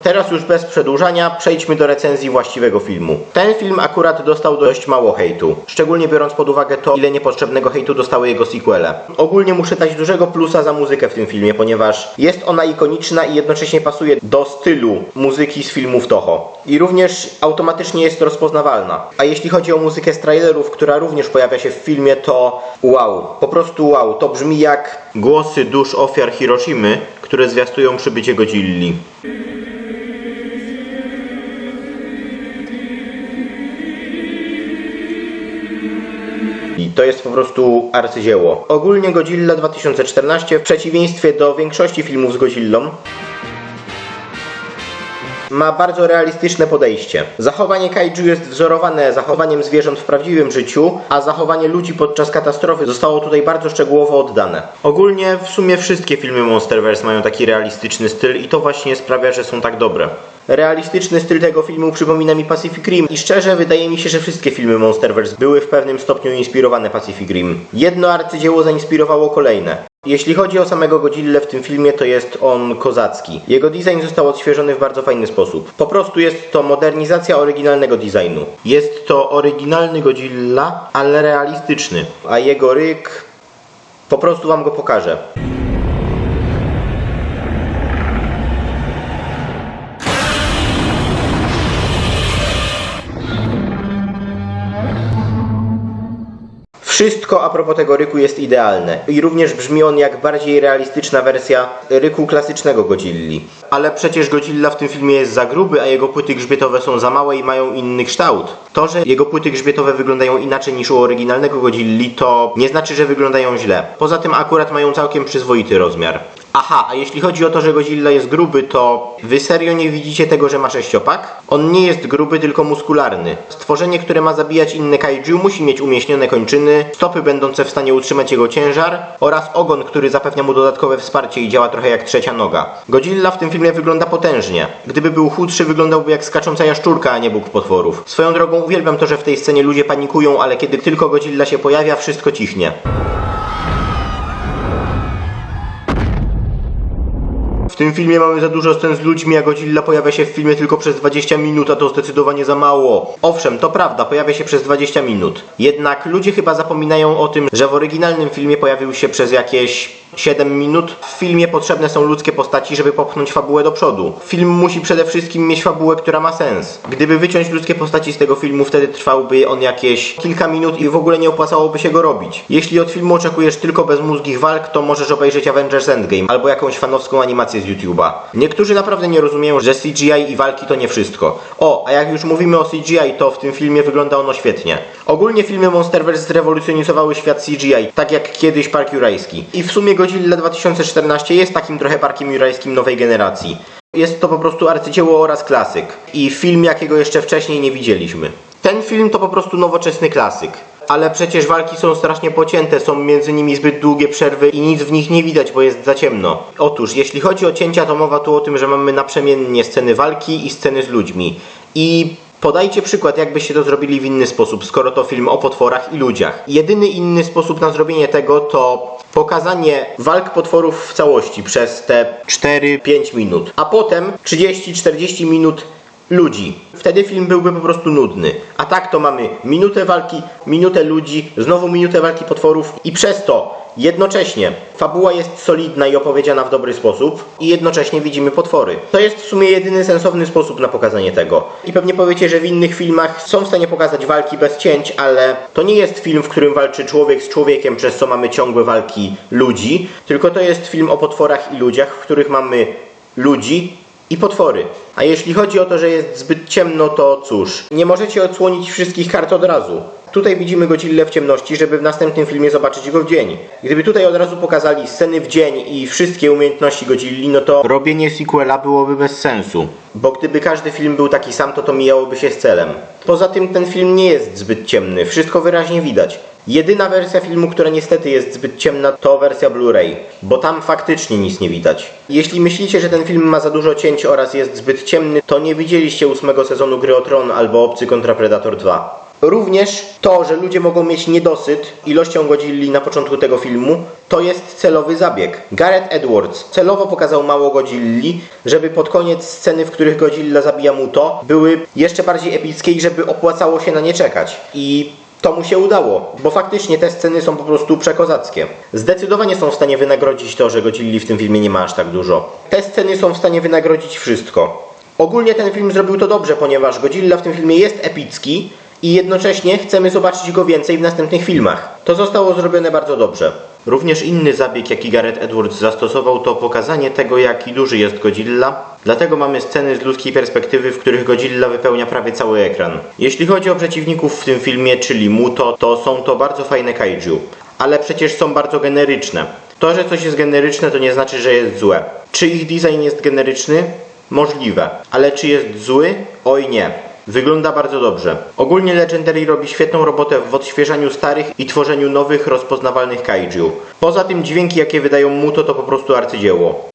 teraz już bez przedłużania przejdźmy do recenzji właściwego filmu. Ten film akurat dostał dość mało hejtu, szczególnie biorąc pod uwagę to, ile niepotrzebnego hejtu dostały jego sequele. Ogólnie muszę dać dużego plusa za muzykę w tym filmie, ponieważ jest ona ikoniczna i jednocześnie pasuje do stylu muzyki z filmów Toho. I również automatycznie jest rozpoznawalna. A jeśli chodzi o muzykę z trailerów, która również pojawia się w filmie, to wow, po prostu wow, to brzmi jak głosy dusz ofiar Hiroshimy, które zwiastują przybycie Godzilli. I to jest po prostu arcydzieło. Ogólnie Godzilla 2014, w przeciwieństwie do większości filmów z Godzillą, ma bardzo realistyczne podejście. Zachowanie kaiju jest wzorowane zachowaniem zwierząt w prawdziwym życiu, a zachowanie ludzi podczas katastrofy zostało tutaj bardzo szczegółowo oddane. Ogólnie w sumie wszystkie filmy Monsterverse mają taki realistyczny styl i to właśnie sprawia, że są tak dobre. Realistyczny styl tego filmu przypomina mi Pacific Rim i szczerze wydaje mi się, że wszystkie filmy Monsterverse były w pewnym stopniu inspirowane Pacific Rim. Jedno arcydzieło zainspirowało kolejne. Jeśli chodzi o samego Godzillę w tym filmie, to jest on kozacki. Jego design został odświeżony w bardzo fajny sposób. Po prostu jest to modernizacja oryginalnego designu. Jest to oryginalny Godzilla, ale realistyczny. A jego ryk... po prostu wam go pokażę. Wszystko a propos tego ryku jest idealne i również brzmi on jak bardziej realistyczna wersja ryku klasycznego Godzilli. Ale przecież Godzilla w tym filmie jest za gruby, a jego płyty grzbietowe są za małe i mają inny kształt. To, że jego płyty grzbietowe wyglądają inaczej niż u oryginalnego Godzilli, to nie znaczy, że wyglądają źle. Poza tym akurat mają całkiem przyzwoity rozmiar. Aha, a jeśli chodzi o to, że Godzilla jest gruby, to wy serio nie widzicie tego, że ma sześciopak? On nie jest gruby, tylko muskularny. Stworzenie, które ma zabijać inne kaiju, musi mieć umieśnione kończyny, stopy będące w stanie utrzymać jego ciężar oraz ogon, który zapewnia mu dodatkowe wsparcie i działa trochę jak trzecia noga. Godzilla w tym filmie wygląda potężnie. Gdyby był chudszy, wyglądałby jak skacząca jaszczurka, a nie bóg potworów. Swoją drogą uwielbiam to, że w tej scenie ludzie panikują, ale kiedy tylko Godzilla się pojawia, wszystko cichnie. W tym filmie mamy za dużo scen z ludźmi, a Godzilla pojawia się w filmie tylko przez 20 minut, a to zdecydowanie za mało. Owszem, to prawda, pojawia się przez 20 minut. Jednak ludzie chyba zapominają o tym, że w oryginalnym filmie pojawił się przez jakieś 7 minut. W filmie potrzebne są ludzkie postaci, żeby popchnąć fabułę do przodu. Film musi przede wszystkim mieć fabułę, która ma sens. Gdyby wyciąć ludzkie postaci z tego filmu, wtedy trwałby on jakieś kilka minut i w ogóle nie opłacałoby się go robić. Jeśli od filmu oczekujesz tylko bezmózgich walk, to możesz obejrzeć Avengers Endgame albo jakąś fanowską animację z YouTube'a. Niektórzy naprawdę nie rozumieją, że CGI i walki to nie wszystko. O, a jak już mówimy o CGI, to w tym filmie wygląda ono świetnie. Ogólnie filmy Monsterverse zrewolucjonizowały świat CGI, tak jak kiedyś Park Jurajski. I w sumie Godzilla 2014 jest takim trochę parkiem jurajskim nowej generacji. Jest to po prostu arcydzieło oraz klasyk. I film, jakiego jeszcze wcześniej nie widzieliśmy. Ten film to po prostu nowoczesny klasyk. Ale przecież walki są strasznie pocięte, są między nimi zbyt długie przerwy i nic w nich nie widać, bo jest za ciemno. Otóż, jeśli chodzi o cięcia, to mowa tu o tym, że mamy naprzemiennie sceny walki i sceny z ludźmi. I podajcie przykład, jakbyście to zrobili w inny sposób, skoro to film o potworach i ludziach. Jedyny inny sposób na zrobienie tego to pokazanie walk potworów w całości przez te 4-5 minut, a potem 30-40 minut ludzi. Wtedy film byłby po prostu nudny. A tak to mamy minutę walki, minutę ludzi, znowu minutę walki potworów i przez to jednocześnie fabuła jest solidna i opowiedziana w dobry sposób i jednocześnie widzimy potwory. To jest w sumie jedyny sensowny sposób na pokazanie tego. I pewnie powiecie, że w innych filmach są w stanie pokazać walki bez cięć, ale to nie jest film, w którym walczy człowiek z człowiekiem, przez co mamy ciągłe walki ludzi, tylko to jest film o potworach i ludziach, w których mamy ludzi i potwory. A jeśli chodzi o to, że jest zbyt ciemno, to cóż, nie możecie odsłonić wszystkich kart od razu. Tutaj widzimy Godzillę w ciemności, żeby w następnym filmie zobaczyć go w dzień. Gdyby tutaj od razu pokazali sceny w dzień i wszystkie umiejętności Godzilli, no to robienie sequela byłoby bez sensu. Bo gdyby każdy film był taki sam, to mijałoby się z celem. Poza tym ten film nie jest zbyt ciemny, wszystko wyraźnie widać. Jedyna wersja filmu, która niestety jest zbyt ciemna, to wersja Blu-ray, bo tam faktycznie nic nie widać. Jeśli myślicie, że ten film ma za dużo cięć oraz jest zbyt ciemny, to nie widzieliście 8. sezonu Gry o Tron albo Obcy kontra Predator 2. Również to, że ludzie mogą mieć niedosyt ilością Godzilli na początku tego filmu, to jest celowy zabieg. Gareth Edwards celowo pokazał mało Godzilli, żeby pod koniec sceny, w których Godzilla zabija Muto, były jeszcze bardziej epickie i żeby opłacało się na nie czekać. I to mu się udało, bo faktycznie te sceny są po prostu przekozackie. Zdecydowanie są w stanie wynagrodzić to, że Godzilli w tym filmie nie ma aż tak dużo. Te sceny są w stanie wynagrodzić wszystko. Ogólnie ten film zrobił to dobrze, ponieważ Godzilla w tym filmie jest epicki i jednocześnie chcemy zobaczyć go więcej w następnych filmach. To zostało zrobione bardzo dobrze. Również inny zabieg, jaki Gareth Edwards zastosował, to pokazanie tego, jaki duży jest Godzilla. Dlatego mamy sceny z ludzkiej perspektywy, w których Godzilla wypełnia prawie cały ekran. Jeśli chodzi o przeciwników w tym filmie, czyli Muto, to są to bardzo fajne kaiju. Ale przecież są bardzo generyczne. To, że coś jest generyczne, to nie znaczy, że jest złe. Czy ich design jest generyczny? Możliwe. Ale czy jest zły? Oj nie. Wygląda bardzo dobrze. Ogólnie Legendary robi świetną robotę w odświeżaniu starych i tworzeniu nowych, rozpoznawalnych kaiju. Poza tym dźwięki, jakie wydają Muto, to po prostu arcydzieło.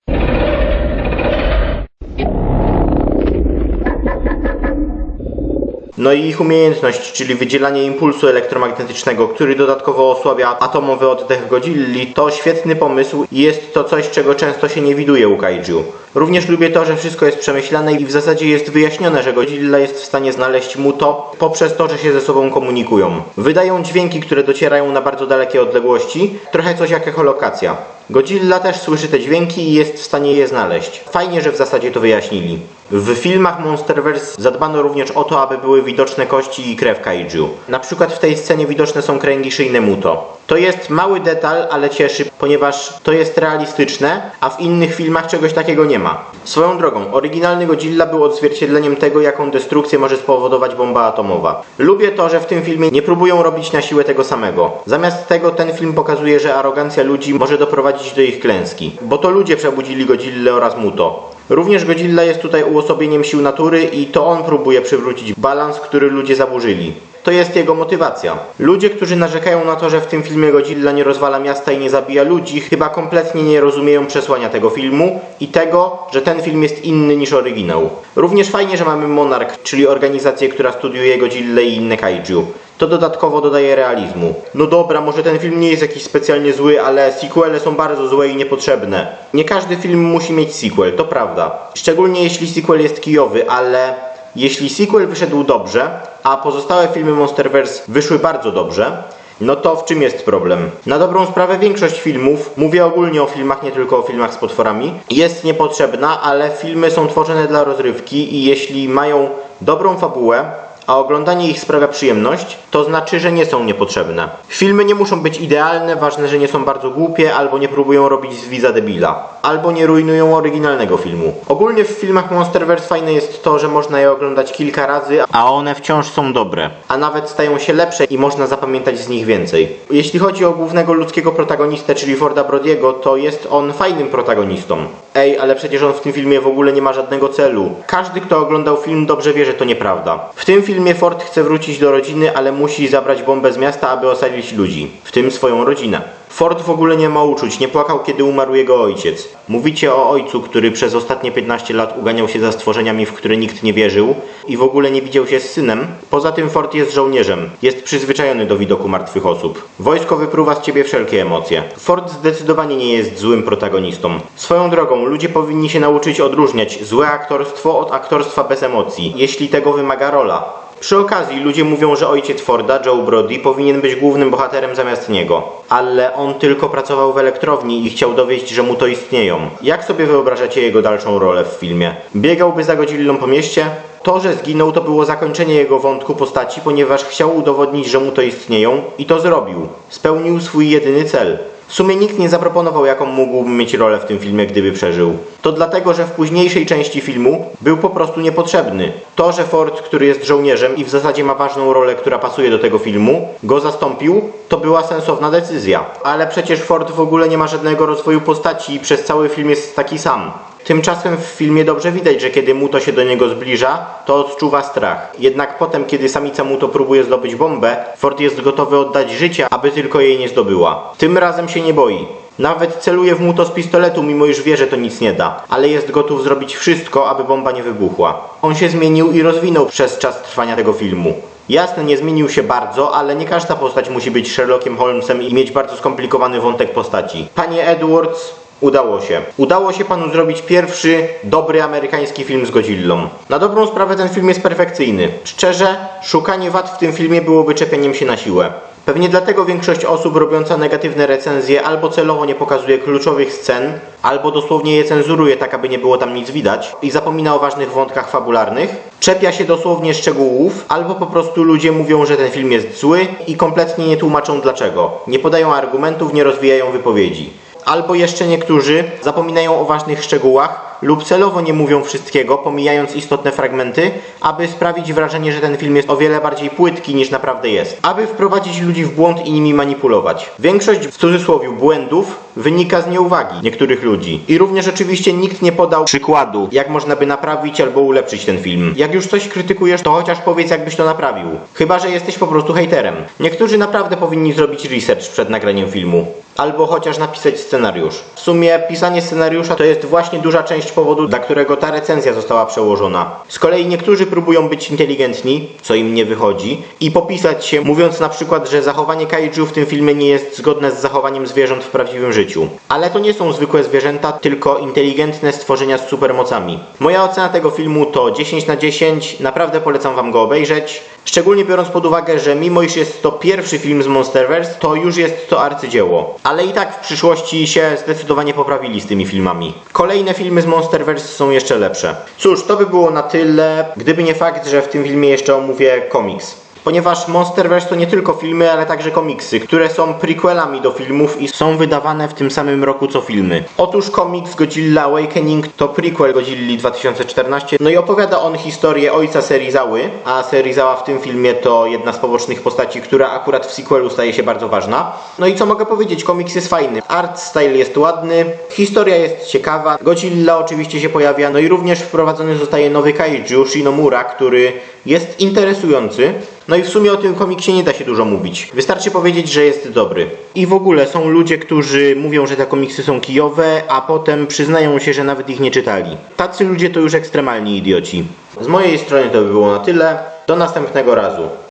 No i ich umiejętność, czyli wydzielanie impulsu elektromagnetycznego, który dodatkowo osłabia atomowy oddech Godzilli, to świetny pomysł i jest to coś, czego często się nie widuje u kaiju. Również lubię to, że wszystko jest przemyślane i w zasadzie jest wyjaśnione, że Godzilla jest w stanie znaleźć Muto poprzez to, że się ze sobą komunikują. Wydają dźwięki, które docierają na bardzo dalekie odległości, trochę coś jak echolokacja. Godzilla też słyszy te dźwięki i jest w stanie je znaleźć. Fajnie, że w zasadzie to wyjaśnili. W filmach Monsterverse zadbano również o to, aby były widoczne kości i krew kaiju. Na przykład w tej scenie widoczne są kręgi szyjne Muto. To jest mały detal, ale cieszy, ponieważ to jest realistyczne, a w innych filmach czegoś takiego nie ma. Swoją drogą, oryginalny Godzilla był odzwierciedleniem tego, jaką destrukcję może spowodować bomba atomowa. Lubię to, że w tym filmie nie próbują robić na siłę tego samego. Zamiast tego ten film pokazuje, że arogancja ludzi może doprowadzić do ich klęski. Bo to ludzie przebudzili Godzillę oraz Muto. Również Godzilla jest tutaj uosobieniem sił natury i to on próbuje przywrócić balans, który ludzie zaburzyli. To jest jego motywacja. Ludzie, którzy narzekają na to, że w tym filmie Godzilla nie rozwala miasta i nie zabija ludzi, chyba kompletnie nie rozumieją przesłania tego filmu i tego, że ten film jest inny niż oryginał. Również fajnie, że mamy Monarch, czyli organizację, która studiuje Godzillę i inne kaiju. To dodatkowo dodaje realizmu. No dobra, może ten film nie jest jakiś specjalnie zły, ale sequele są bardzo złe i niepotrzebne. Nie każdy film musi mieć sequel, to prawda. Szczególnie jeśli sequel jest kijowy, ale jeśli sequel wyszedł dobrze, a pozostałe filmy Monsterverse wyszły bardzo dobrze, no to w czym jest problem? Na dobrą sprawę większość filmów, mówię ogólnie o filmach, nie tylko o filmach z potworami, jest niepotrzebna, ale filmy są tworzone dla rozrywki i jeśli mają dobrą fabułę, a oglądanie ich sprawia przyjemność, to znaczy, że nie są niepotrzebne. Filmy nie muszą być idealne, ważne, że nie są bardzo głupie, albo nie próbują robić z widza debila, albo nie rujnują oryginalnego filmu. Ogólnie w filmach Monsterverse fajne jest to, że można je oglądać kilka razy, a one wciąż są dobre, a nawet stają się lepsze i można zapamiętać z nich więcej. Jeśli chodzi o głównego ludzkiego protagonistę, czyli Forda Brodiego, to jest on fajnym protagonistą. Ej, ale przecież on w tym filmie w ogóle nie ma żadnego celu. Każdy, kto oglądał film, dobrze wie, że to nieprawda. W tym filmie Ford chce wrócić do rodziny, ale musi zabrać bombę z miasta, aby ocalić ludzi, w tym swoją rodzinę. Ford w ogóle nie ma uczuć, nie płakał, kiedy umarł jego ojciec. Mówicie o ojcu, który przez ostatnie 15 lat uganiał się za stworzeniami, w które nikt nie wierzył i w ogóle nie widział się z synem. Poza tym Ford jest żołnierzem, jest przyzwyczajony do widoku martwych osób. Wojsko wypruwa z ciebie wszelkie emocje. Ford zdecydowanie nie jest złym protagonistą. Swoją drogą, ludzie powinni się nauczyć odróżniać złe aktorstwo od aktorstwa bez emocji, jeśli tego wymaga rola. Przy okazji ludzie mówią, że ojciec Forda, Joe Brody, powinien być głównym bohaterem zamiast niego. Ale on tylko pracował w elektrowni i chciał dowieść, że mu to istnieją. Jak sobie wyobrażacie jego dalszą rolę w filmie? Biegałby za Godzillą po mieście? To, że zginął, to było zakończenie jego wątku postaci, ponieważ chciał udowodnić, że mu to istnieją i to zrobił. Spełnił swój jedyny cel. W sumie nikt nie zaproponował, jaką mógłby mieć rolę w tym filmie, gdyby przeżył. To dlatego, że w późniejszej części filmu był po prostu niepotrzebny. To, że Ford, który jest żołnierzem i w zasadzie ma ważną rolę, która pasuje do tego filmu, go zastąpił, to była sensowna decyzja. Ale przecież Ford w ogóle nie ma żadnego rozwoju postaci i przez cały film jest taki sam. Tymczasem w filmie dobrze widać, że kiedy Muto się do niego zbliża, to odczuwa strach. Jednak potem, kiedy samica Muto próbuje zdobyć bombę, Ford jest gotowy oddać życie, aby tylko jej nie zdobyła. Tym razem się nie boi. Nawet celuje w Muto z pistoletu, mimo iż wie, że to nic nie da. Ale jest gotów zrobić wszystko, aby bomba nie wybuchła. On się zmienił i rozwinął przez czas trwania tego filmu. Jasne, nie zmienił się bardzo, ale nie każda postać musi być Sherlockiem Holmesem i mieć bardzo skomplikowany wątek postaci. Panie Edwards, udało się. Udało się panu zrobić pierwszy, dobry amerykański film z Godzillą. Na dobrą sprawę ten film jest perfekcyjny. Szczerze, szukanie wad w tym filmie byłoby czepieniem się na siłę. Pewnie dlatego większość osób robiąca negatywne recenzje albo celowo nie pokazuje kluczowych scen, albo dosłownie je cenzuruje tak, aby nie było tam nic widać i zapomina o ważnych wątkach fabularnych, czepia się dosłownie szczegółów, albo po prostu ludzie mówią, że ten film jest zły i kompletnie nie tłumaczą dlaczego. Nie podają argumentów, nie rozwijają wypowiedzi. Albo jeszcze niektórzy zapominają o ważnych szczegółach lub celowo nie mówią wszystkiego, pomijając istotne fragmenty, aby sprawić wrażenie, że ten film jest o wiele bardziej płytki niż naprawdę jest. Aby wprowadzić ludzi w błąd i nimi manipulować. Większość, w cudzysłowie, błędów wynika z nieuwagi niektórych ludzi. I również oczywiście nikt nie podał przykładu, jak można by naprawić albo ulepszyć ten film. Jak już coś krytykujesz, to chociaż powiedz, jakbyś to naprawił. Chyba że jesteś po prostu hejterem. Niektórzy naprawdę powinni zrobić research przed nagraniem filmu. Albo chociaż napisać scenariusz. W sumie pisanie scenariusza to jest właśnie duża część powodu, dla którego ta recenzja została przełożona. Z kolei niektórzy próbują być inteligentni, co im nie wychodzi, i popisać się, mówiąc na przykład, że zachowanie kaiju w tym filmie nie jest zgodne z zachowaniem zwierząt w prawdziwym życiu. Ale to nie są zwykłe zwierzęta, tylko inteligentne stworzenia z supermocami. Moja ocena tego filmu to 10 na 10, naprawdę polecam wam go obejrzeć. Szczególnie biorąc pod uwagę, że mimo iż jest to pierwszy film z Monsterverse, to już jest to arcydzieło. Ale i tak w przyszłości się zdecydowanie poprawili z tymi filmami. Kolejne filmy z Monsterverse są jeszcze lepsze. Cóż, to by było na tyle, gdyby nie fakt, że w tym filmie jeszcze omówię komiks. Ponieważ Monsterverse to nie tylko filmy, ale także komiksy, które są prequelami do filmów i są wydawane w tym samym roku co filmy. Otóż komiks Godzilla Awakening to prequel Godzilli 2014, no i opowiada on historię ojca Serizały, a Serizawa w tym filmie to jedna z pobocznych postaci, która akurat w sequelu staje się bardzo ważna. No i co mogę powiedzieć, komiks jest fajny, art style jest ładny, historia jest ciekawa, Godzilla oczywiście się pojawia, no i również wprowadzony zostaje nowy kaiju Shinomura, który jest interesujący. No i w sumie o tym komiksie nie da się dużo mówić. Wystarczy powiedzieć, że jest dobry. I w ogóle są ludzie, którzy mówią, że te komiksy są kijowe, a potem przyznają się, że nawet ich nie czytali. Tacy ludzie to już ekstremalni idioci. Z mojej strony to by było na tyle. Do następnego razu.